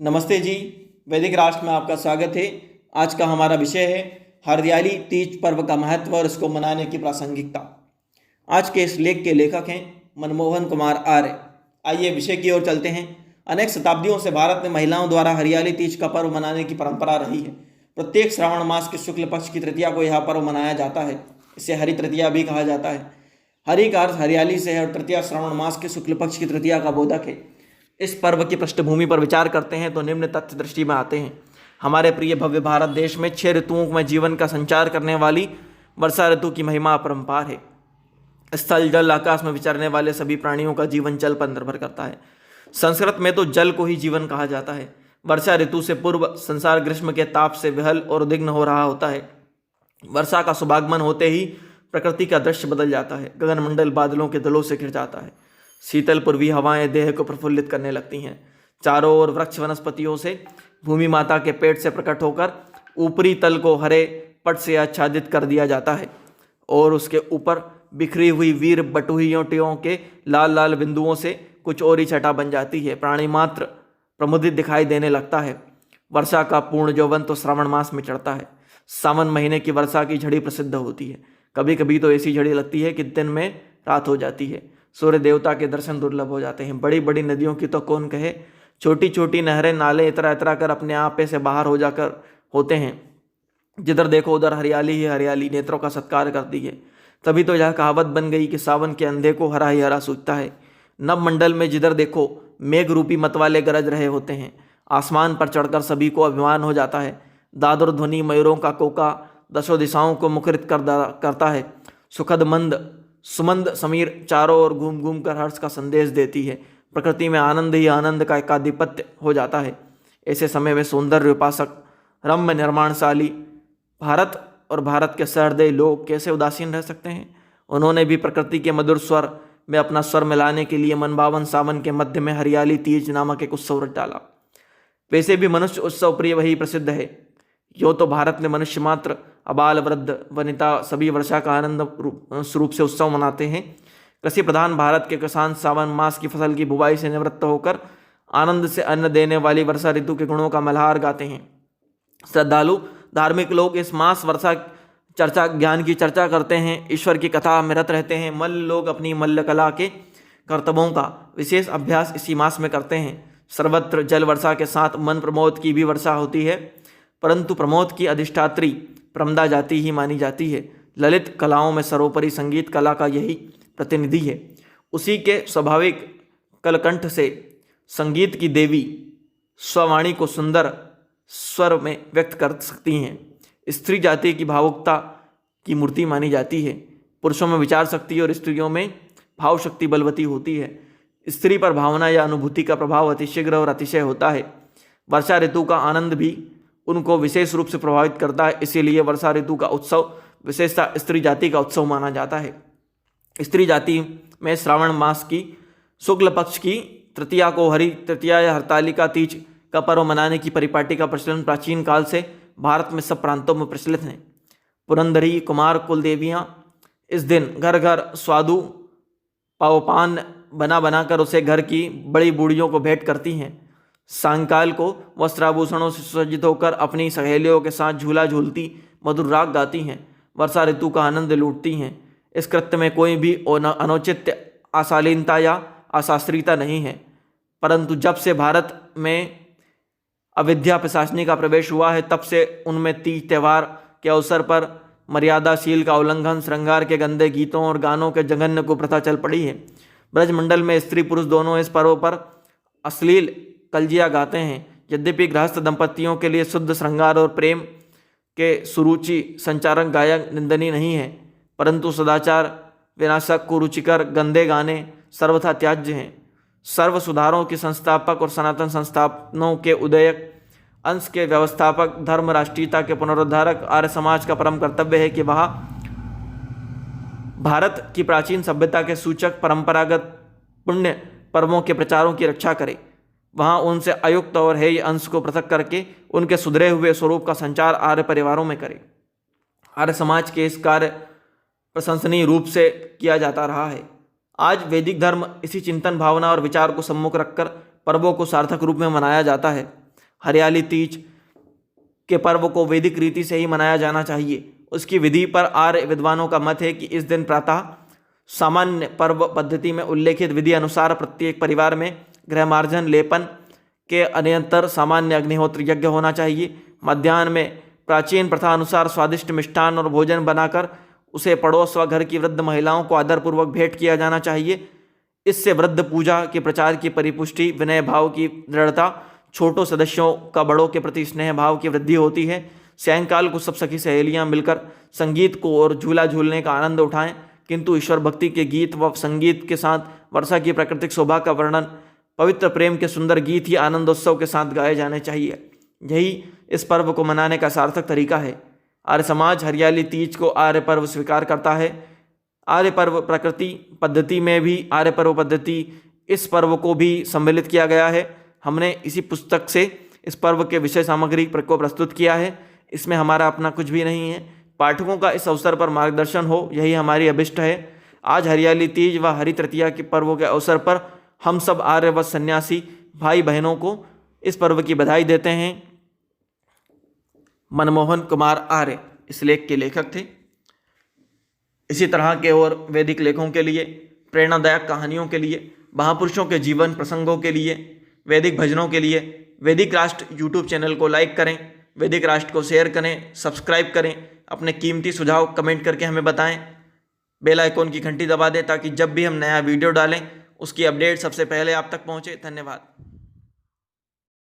नमस्ते जी। वैदिक राष्ट्र में आपका स्वागत है। आज का हमारा विषय है हरियाली तीज पर्व का महत्व और इसको मनाने की प्रासंगिकता। आज के इस लेख के लेखक हैं मनमोहन कुमार आर्य। आइए विषय की ओर चलते हैं। अनेक शताब्दियों से भारत में महिलाओं द्वारा हरियाली तीज का पर्व मनाने की परंपरा रही है। प्रत्येक श्रावण मास के शुक्ल पक्ष की तृतीया को यह पर्व मनाया जाता है। इसे हरि तृतीया भी कहा जाता है। हरि का अर्थ हरियाली से है और तृतीया श्रावण मास के शुक्ल पक्ष की तृतीया का बोधक है। इस पर्व की पृष्ठभूमि पर विचार करते हैं तो निम्न तथ्य दृष्टि में आते हैं। हमारे प्रिय भव्य भारत देश में 6 ऋतुओं में जीवन का संचार करने वाली वर्षा ऋतु की महिमा अपरंपार है। स्थल जल आकाश में विचरने वाले सभी प्राणियों का जीवन जल पर निर्भर करता है। संस्कृत में तो जल को ही जीवन कहा जाता है। वर्षा ऋतु से पूर्व संसार ग्रीष्म के ताप से विहल और उद्विग्न हो रहा होता है। वर्षा का शुभागमन होते ही प्रकृति का दृश्य बदल जाता है। गगनमंडल बादलों के दलों से घिर जाता है। शीतल पूर्वी हवाएं देह को प्रफुल्लित करने लगती हैं। चारों ओर वृक्ष वनस्पतियों से भूमि माता के पेट से प्रकट होकर ऊपरी तल को हरे पट से आच्छादित कर दिया जाता है और उसके ऊपर बिखरी हुई वीर बटुहियों के लाल लाल बिंदुओं से कुछ और ही छटा बन जाती है। प्राणी मात्र प्रमुदित दिखाई देने लगता है। वर्षा का पूर्ण यौवन तो श्रावण मास में चढ़ता है। सावन महीने की वर्षा की झड़ी प्रसिद्ध होती है। कभी कभी तो ऐसी झड़ी लगती है कि दिन में रात हो जाती है। सूर्य देवता के दर्शन दुर्लभ हो जाते हैं। बड़ी बड़ी नदियों की तो कौन कहे, छोटी छोटी नहरें नाले इतरा इतरा कर अपने आप से बाहर हो जाकर होते हैं। जिधर देखो उधर हरियाली ही हरियाली नेत्रों का सत्कार करती है। तभी तो यह कहावत बन गई कि सावन के अंधे को हरा ही हरा सूझता है। नभ मंडल में जिधर देखो मेघ रूपी मतवाले गरज रहे होते हैं। आसमान पर चढ़कर सभी को अभिमान हो जाता है। दादुर ध्वनि मयूरों का कोका दशों दिशाओं को मुखरित करता है। सुखद मंद सुमंद समीर चारों ओर घूम घूम कर हर्ष का संदेश देती है। प्रकृति में आनंद ही आनंद का एकाधिपत्य हो जाता है। ऐसे समय में सौंदर्य उपासक रम्य निर्माणशाली भारत और भारत के सहृदय लोग कैसे उदासीन रह सकते हैं। उन्होंने भी प्रकृति के मधुर स्वर में अपना स्वर मिलाने के लिए मनभावन सावन के मध्य में हरियाली तीज नामक एक उत्सव रच डाला। वैसे भी मनुष्य उत्सव प्रिय वही प्रसिद्ध है। यो तो भारत में मनुष्य मात्र अबाल वृद्ध वनिता सभी वर्षा का आनंद स्वरूप से उत्सव मनाते हैं। कृषि प्रधान भारत के किसान सावन मास की फसल की बुवाई से निवृत्त होकर आनंद से अन्न देने वाली वर्षा ऋतु के गुणों का मल्हार गाते हैं। श्रद्धालु धार्मिक लोग इस मास वर्षा चर्चा ज्ञान की चर्चा करते हैं। ईश्वर की कथा में रत रहते हैं। मल्ल लोग अपनी मल्ल कला के कर्तव्यों का विशेष अभ्यास इसी मास में करते हैं। सर्वत्र जल वर्षा के साथ मन प्रमोद की भी वर्षा होती है, परंतु प्रमोद की अधिष्ठात्री प्रमदा जाति ही मानी जाती है। ललित कलाओं में सर्वोपरि संगीत कला का यही प्रतिनिधि है। उसी के स्वाभाविक कलकंठ से संगीत की देवी स्ववाणी को सुंदर स्वर में व्यक्त कर सकती हैं। स्त्री जाति की भावुकता की मूर्ति मानी जाती है। पुरुषों में विचार शक्ति और स्त्रियों में भाव शक्ति बलवती होती है। स्त्री पर भावना या अनुभूति का प्रभाव अतिशीघ्र और अतिशय होता है। वर्षा ऋतु का आनंद भी उनको विशेष रूप से प्रभावित करता है। इसीलिए वर्षा ऋतु का उत्सव विशेषता स्त्री जाति का उत्सव माना जाता है। स्त्री जाति में श्रावण मास की शुक्ल पक्ष की तृतीया को हरि तृतीया या हरतालिका तीज का पर्व मनाने की परिपाटी का प्रचलन प्राचीन काल से भारत में सब प्रांतों में प्रचलित है। पुरंदरी कुमार कुलदेवियाँ इस दिन घर घर स्वादु पावपान बना बनाकर उसे घर की बड़ी बूढ़ियों को भेंट करती हैं। सायंकाल को वस्त्राभूषणों से सुसज्जित होकर अपनी सहेलियों के साथ झूला झूलती मधुर राग गाती हैं। वर्षा ऋतु का आनंद लूटती हैं। इस कृत्य में कोई भी अनुचित अशालीनता या अशास्त्रीयता नहीं है, परंतु जब से भारत में अविद्या पिशाचनी का प्रवेश हुआ है तब से उनमें तीज त्यौहार के अवसर पर मर्यादाशील का उल्लंघन, श्रृंगार के गंदे गीतों और गानों के जघन्य को प्रथा चल पड़ी है। ब्रजमंडल में स्त्री पुरुष दोनों इस पर्व पर अश्लील कलजिया गाते हैं। यद्यपि गृहस्थ दंपतियों के लिए शुद्ध श्रृंगार और प्रेम के सुरुचि संचारक गायक निंदनीय नहीं है, परंतु सदाचार विनाशक कुरुचिकर गंदे गाने सर्वथा त्याज्य हैं। सर्व सुधारों के संस्थापक और सनातन संस्थानों के उदयक अंश के व्यवस्थापक धर्म राष्ट्रीयता के पुनरुद्धारक आर्य समाज का परम कर्तव्य है कि वह भारत की प्राचीन सभ्यता के सूचक परंपरागत पुण्य पर्वों के प्रचारों की रक्षा करे। वहाँ उनसे अयुक्त और हेय अंश को पृथक करके उनके सुधरे हुए स्वरूप का संचार आर्य परिवारों में करे। आर्य समाज के इस कार्य प्रशंसनीय रूप से किया जाता रहा है। आज वैदिक धर्म इसी चिंतन भावना और विचार को सम्मुख रखकर पर्वों को सार्थक रूप में मनाया जाता है। हरियाली तीज के पर्व को वैदिक रीति से ही मनाया जाना चाहिए। उसकी विधि पर आर्य विद्वानों का मत है कि इस दिन प्रातः सामान्य पर्व पद्धति में उल्लेखित विधि अनुसार प्रत्येक परिवार में गृहमार्जन लेपन के अनंतर सामान्य अग्निहोत्र यज्ञ होना चाहिए। मध्याह्न में प्राचीन प्रथा अनुसार स्वादिष्ट मिष्ठान और भोजन बनाकर उसे पड़ोस व घर की वृद्ध महिलाओं को आदरपूर्वक भेंट किया जाना चाहिए। इससे वृद्ध पूजा के प्रचार की परिपुष्टि, विनय भाव की दृढ़ता, छोटों सदस्यों का बड़ों के प्रति स्नेह भाव की वृद्धि होती है। सायंकाल को सब सखी सहेलियां मिलकर संगीत को और झूला झूलने का आनंद उठाएं, किंतु ईश्वर भक्ति के गीत व संगीत के साथ वर्षा की प्राकृतिक शोभा का वर्णन, पवित्र प्रेम के सुंदर गीत ही आनंदोत्सव के साथ गाए जाने चाहिए। यही इस पर्व को मनाने का सार्थक तरीका है। आर्य समाज हरियाली तीज को आर्य पर्व स्वीकार करता है। आर्य पर्व प्रकृति पद्धति में भी आर्य पर्व पद्धति इस पर्व को भी सम्मिलित किया गया है। हमने इसी पुस्तक से इस पर्व के विषय सामग्री को प्रस्तुत किया है। इसमें हमारा अपना कुछ भी नहीं है। पाठकों का इस अवसर पर मार्गदर्शन हो, यही हमारी अभिष्ट है। आज हरियाली तीज व हरि तृतीया के पर्वों के अवसर पर हम सब आर्य व सन्यासी भाई बहनों को इस पर्व की बधाई देते हैं। मनमोहन कुमार आर्य इस लेख के लेखक थे। इसी तरह के और वैदिक लेखों के लिए, प्रेरणादायक कहानियों के लिए, महापुरुषों के जीवन प्रसंगों के लिए, वैदिक भजनों के लिए वैदिक राष्ट्र यूट्यूब चैनल को लाइक करें, वैदिक राष्ट्र को शेयर करें, सब्सक्राइब करें। अपने कीमती सुझाव कमेंट करके हमें बताएं। बेल आइकॉन की घंटी दबा दें ताकि जब भी हम नया वीडियो डालें उसकी अपडेट सबसे पहले आप तक पहुंचे। धन्यवाद।